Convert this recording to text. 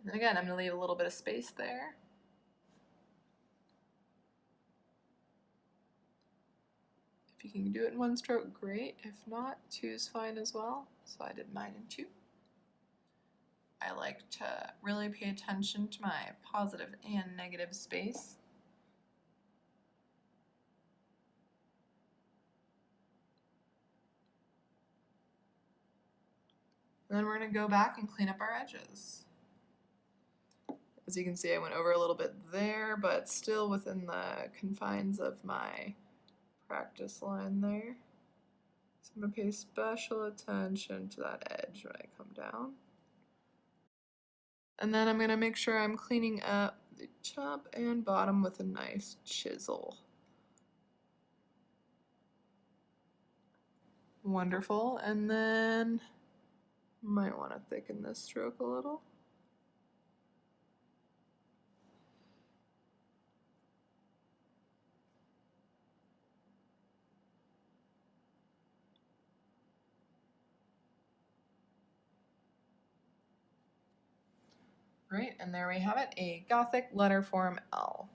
And again, I'm going to leave a little bit of space there. If you can do it in one stroke, great. If not, 2 is fine as well. So I did mine in 2. I like to really pay attention to my positive and negative space. And then we're going to go back and clean up our edges. As you can see, I went over a little bit there, but still within the confines of my practice line there. So I'm going to pay special attention to that edge when I come down. And then I'm going to make sure I'm cleaning up the top and bottom with a nice chisel. Wonderful. And then might want to thicken this stroke a little. Great, and there we have it, a Gothic letter form L.